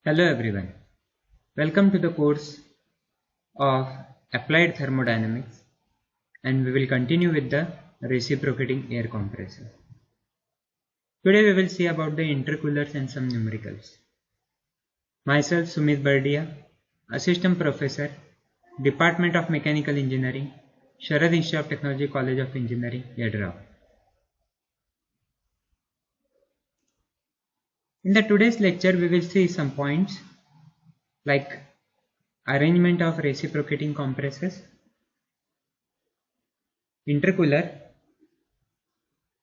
Hello everyone, welcome to the course of Applied Thermodynamics, and we will continue with the reciprocating air compressor. Today we will see about the intercoolers and some numericals. Myself Sumit Bardia, Assistant Professor, Department of Mechanical Engineering, Sharad Institute of Technology, College of Engineering, Yadirav. In the today's lecture we will see some points like arrangement of reciprocating compressors, intercooler,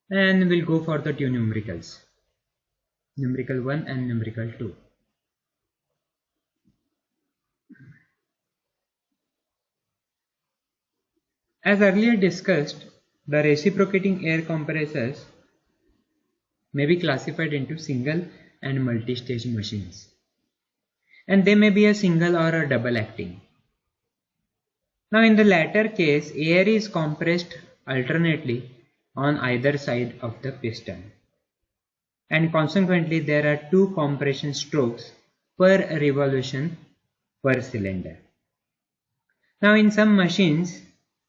and we'll go for the two numericals, numerical 1 and numerical 2. As earlier discussed, the reciprocating air compressors may be classified into single and multi-stage machines, and they may be a single or a double acting. Now in the latter case, air is compressed alternately on either side of the piston, and consequently there are two compression strokes per revolution per cylinder. Now in some machines,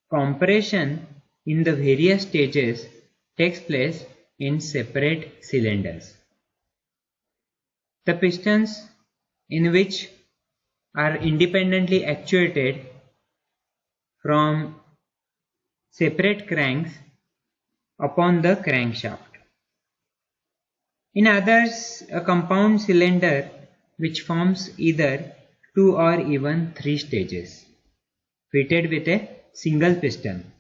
compression in the various stages takes place in separate cylinders. The pistons in which are independently actuated from separate cranks upon the crankshaft. In others, a compound cylinder which forms either 2 or even 3 stages, fitted with a single piston,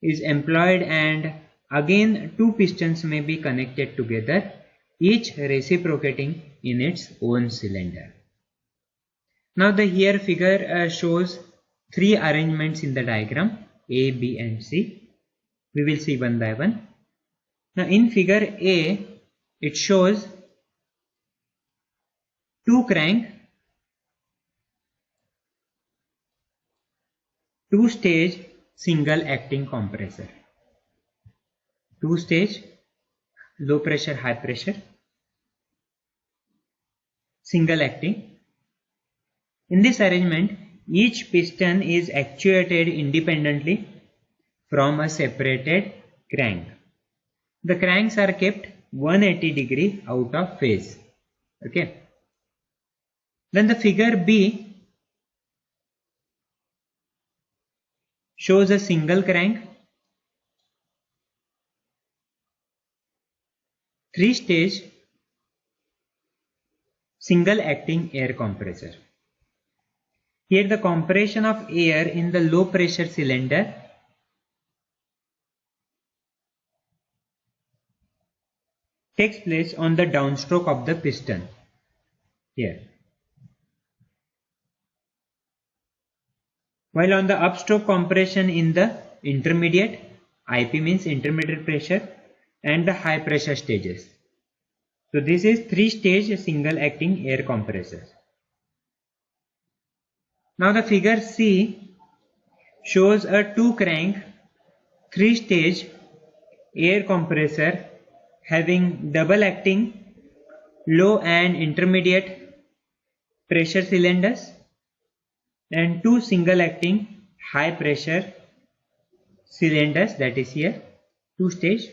is employed, and again two pistons may be connected together, each reciprocating in its own cylinder. Now the here figure shows three arrangements in the diagram A, B and C. We will see one by one. Now in figure A, it shows two crank, two stage single acting compressor, two stage low pressure high pressure single acting. In this arrangement, each piston is actuated independently from a separated crank. The cranks are kept 180 degree out of phase. Okay. Then the figure B shows a single crank, three stage single acting air compressor. Here the compression of air in the low pressure cylinder takes place on the downstroke of the piston here, while on the upstroke compression in the intermediate, IP means intermediate pressure, and the high pressure stages. So this is three stage single acting air compressor. Now the figure C shows a two crank, three stage air compressor having double acting low and intermediate pressure cylinders and two single acting high pressure cylinders, that is here two stage.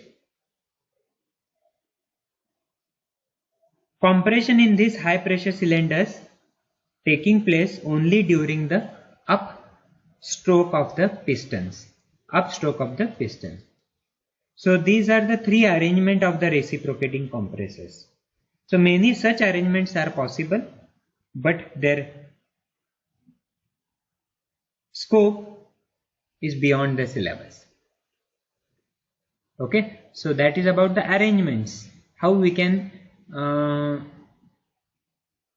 Compression in these high pressure cylinders taking place only during the upstroke of the pistons. So these are the three arrangement of the reciprocating compressors. So many such arrangements are possible, but their scope is beyond the syllabus. Okay, so that is about the arrangements, how we can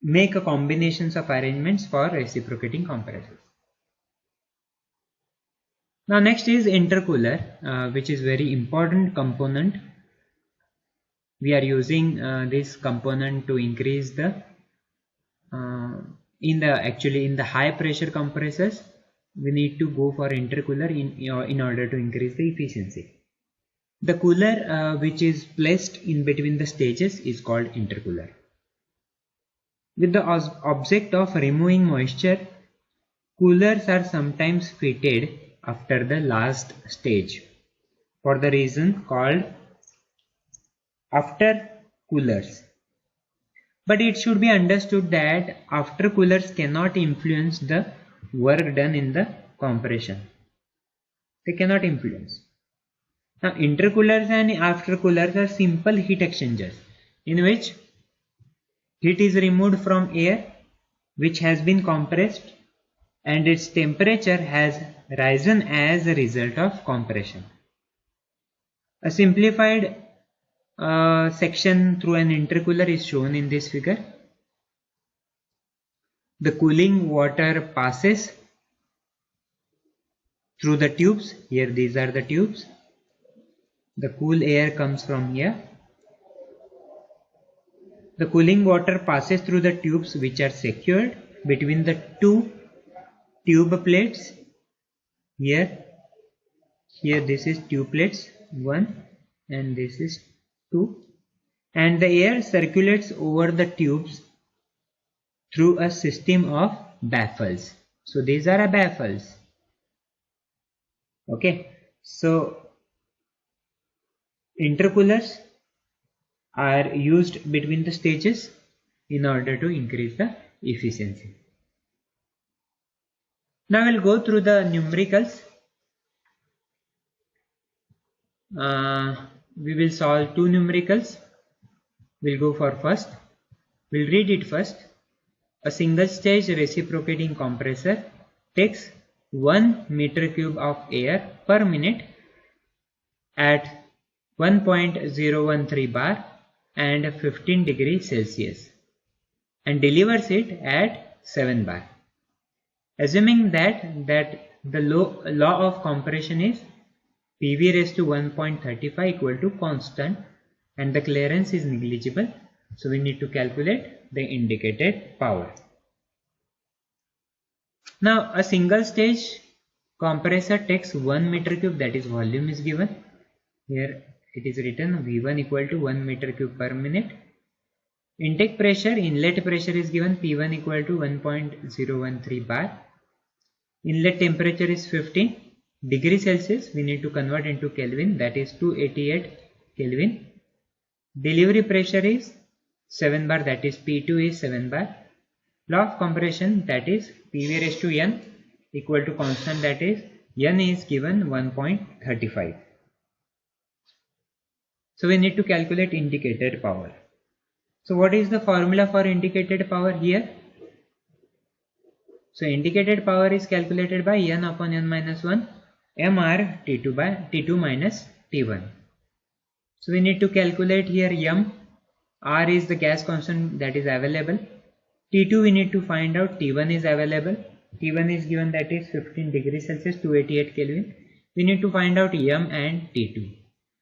make a combinations of arrangements for reciprocating compressors. Now next is intercooler, which is very important component. We are using this component to increase the in the high pressure compressors. We need to go for intercooler in order to increase the efficiency. The cooler which is placed in between the stages is called intercooler. With the object of removing moisture, coolers are sometimes fitted after the last stage for the reason called after coolers. But it should be understood that after coolers cannot influence the work done in the compression. They cannot influence. Now intercoolers and aftercoolers are simple heat exchangers in which heat is removed from air which has been compressed and its temperature has risen as a result of compression. A simplified section through an intercooler is shown in this figure. The cooling water passes through the tubes. Here these are the tubes. The cool air comes from here. The cooling water passes through the tubes which are secured between the two tube plates. Here this is tube plates 1 and this is 2, and the air circulates over the tubes through a system of baffles. So these are baffles. Okay, so intercoolers are used between the stages in order to increase the efficiency. Now we'll go through the numericals. We will solve two numericals. We'll go for first. We'll read it first. A single stage reciprocating compressor takes 1 meter cube of air per minute at 1.013 bar and 15 degrees Celsius and delivers it at 7 bar. Assuming that the law of compression is PV raised to 1.35 equal to constant and the clearance is negligible, so we need to calculate the indicated power. Now a single stage compressor takes 1 meter cube, that is volume is given. Here it is written V1 equal to 1 meter cube per minute. Intake pressure, inlet pressure is given P1 equal to 1.013 bar. Inlet temperature is 15 degrees Celsius. We need to convert into Kelvin, that is 288 Kelvin. Delivery pressure is 7 bar, that is P2 is 7 bar. Law of compression, that is PV raised to N equal to constant, that is N is given 1.35. So we need to calculate indicated power. So what is the formula for indicated power here? So indicated power is calculated by N upon N minus 1 MR T2 by T2 minus T1. So we need to calculate here M. R is the gas constant that is available. T2 we need to find out. T1 is available. T1 is given, that is 15 degrees Celsius, 288 Kelvin. We need to find out M and T2.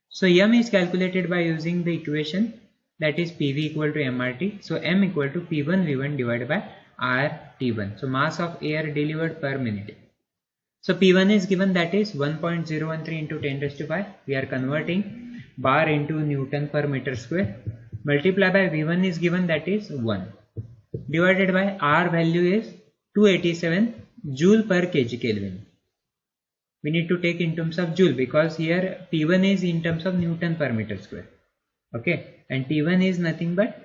So M is calculated by using the equation, that is PV equal to MRT. So M equal to P1 V1 divided by RT1. So mass of air delivered per minute. So P1 is given, that is 1.013 into 10 raised to 5. We are converting bar into Newton per meter square. Multiply by V1 is given, that is 1. Divided by R value is 287 joule per kg Kelvin. We need to take in terms of joule because here P1 is in terms of Newton per meter square. Okay, and T1 is nothing but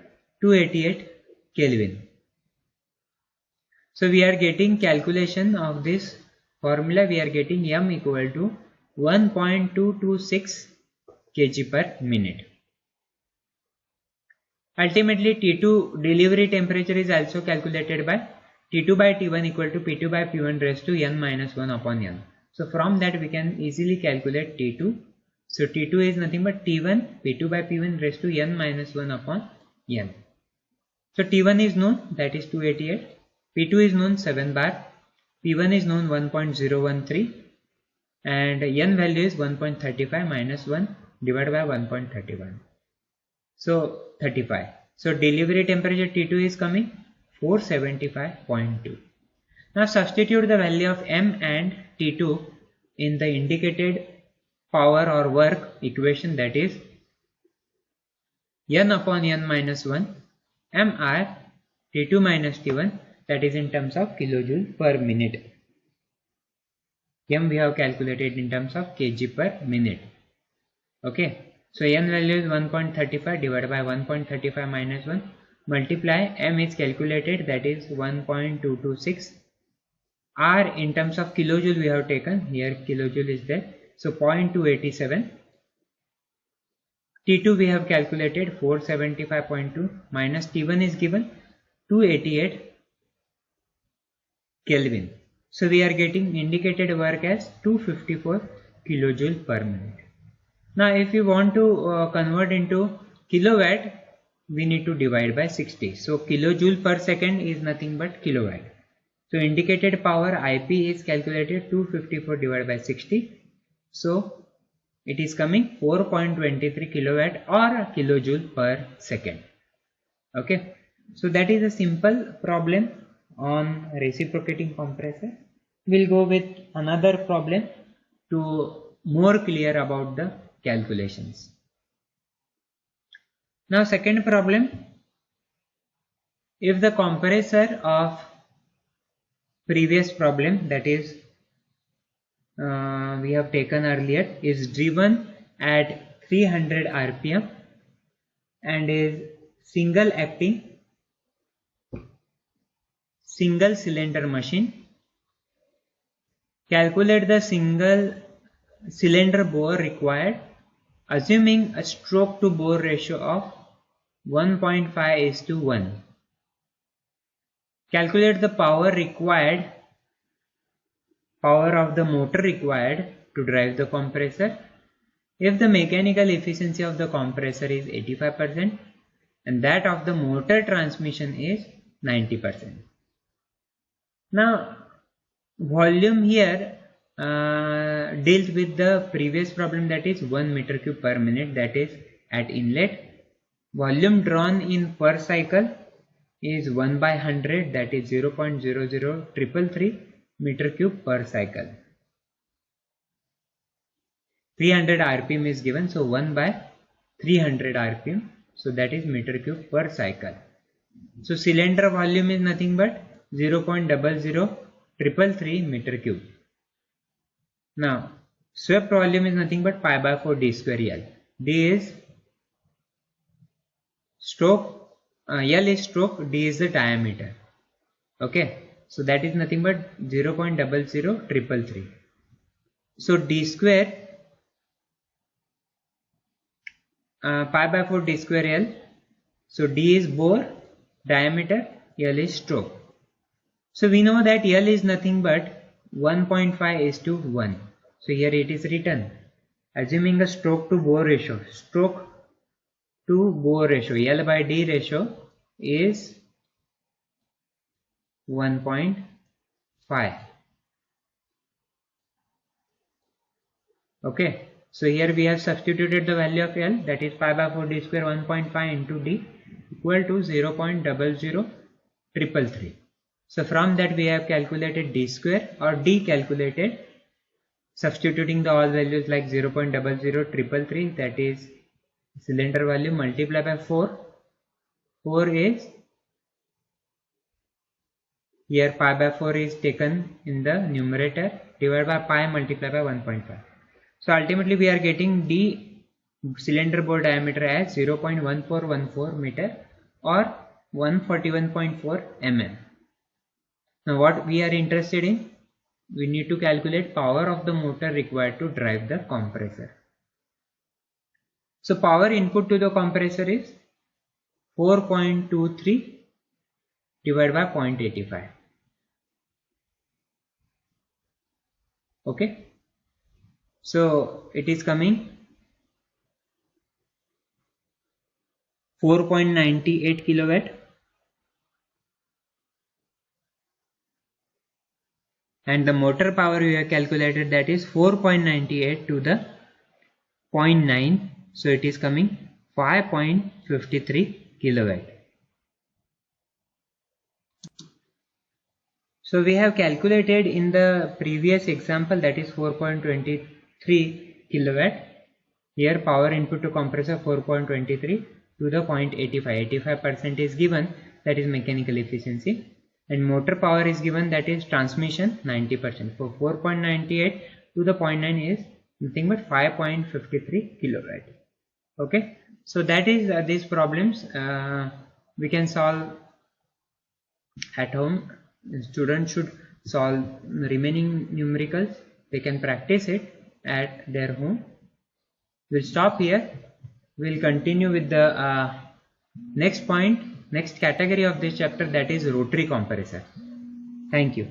288 Kelvin. So we are getting calculation of this formula. We are getting M equal to 1.226 kg per minute. Ultimately T2 delivery temperature is also calculated by T2 by T1 equal to P2 by P1 raised to N minus 1 upon N. So from that we can easily calculate T2. So T2 is nothing but T1 P2 by P1 raised to N minus 1 upon N. So T1 is known, that is 288. P2 is known 7 bar. P1 is known 1.013 and N value is 1.35 minus 1 divided by 1.31. So 35. So delivery temperature T2 is coming 475.2. Now substitute the value of M and T2 in the indicated power or work equation, that is N upon N minus 1 MR T2 minus T1, that is in terms of kilojoule per minute. M we have calculated in terms of kg per minute. Okay. So N value is 1.35 divided by 1.35 minus 1. Multiply, M is calculated, that is 1.226. R in terms of kilojoule we have taken, here kilojoule is there, so 0.287. T2 we have calculated 475.2 minus T1 is given 288 Kelvin. So we are getting indicated work as 254 kilojoule per minute. Now if you want to convert into kilowatt, we need to divide by 60. So kilojoule per second is nothing but kilowatt. So indicated power IP is calculated 254 divided by 60. So it is coming 4.23 kilowatt or kilojoule per second. Okay. So that is a simple problem on reciprocating compressor. We'll go with another problem to more clear about the calculations. Now second problem, if the compressor of previous problem, that is we have taken earlier, is driven at 300 rpm and is single acting single cylinder machine, calculate the single cylinder bore required assuming a stroke to bore ratio of 1.5:1. Calculate the power of the motor required to drive the compressor if the mechanical efficiency of the compressor is 85% and that of the motor transmission is 90%. Now volume here deals with the previous problem, that is 1 meter cube per minute, that is at inlet. Volume drawn in per cycle is 1 by 100, that is 0.00333 meter cube per cycle. 300 rpm is given, so 1 by 300 rpm, so that is meter cube per cycle. So cylinder volume is nothing but 0.00333 meter cube. Now swept volume is nothing but pi by 4 d square L. D is stroke, L is stroke, D is the diameter. Okay, so that is nothing but 0.00333. So d square pi by 4 d square L. So d is bore, diameter, L is stroke. So we know that L is nothing but 1.5:1. So here it is written, assuming a stroke to bore ratio, L by D ratio is 1.5. Okay, so here we have substituted the value of L, that is pi by 4 d square 1.5 into D equal to 0.00333. So from that we have calculated d square, or d calculated substituting the all values like 0.00333, that is cylinder volume, multiply by 4. 4 is, here pi by 4 is taken in the numerator, divided by pi, multiply by 1.5. So ultimately we are getting d cylinder bore diameter as 0.1414 meter or 141.4 mm. Now what we are interested in, we need to calculate power of the motor required to drive the compressor. So power input to the compressor is 4.23 divided by 0.85. Okay, so it is coming 4.98 kilowatt, and the motor power we have calculated, that is 4.98 to the 0.9, so it is coming 5.53 kilowatt. So we have calculated in the previous example, that is 4.23 kilowatt. Here power input to compressor 4.23 to the 0.85, 85% is given, that is mechanical efficiency, and motor power is given, that is transmission 90%. For 4.98 to the 0.9 is nothing but 5.53 kilowatt. Okay, so that is these problems we can solve at home. Students should solve remaining numericals. They can practice it at their home. We'll stop here. We'll continue with the next point, next category of this chapter, that is rotary compressor. Thank you.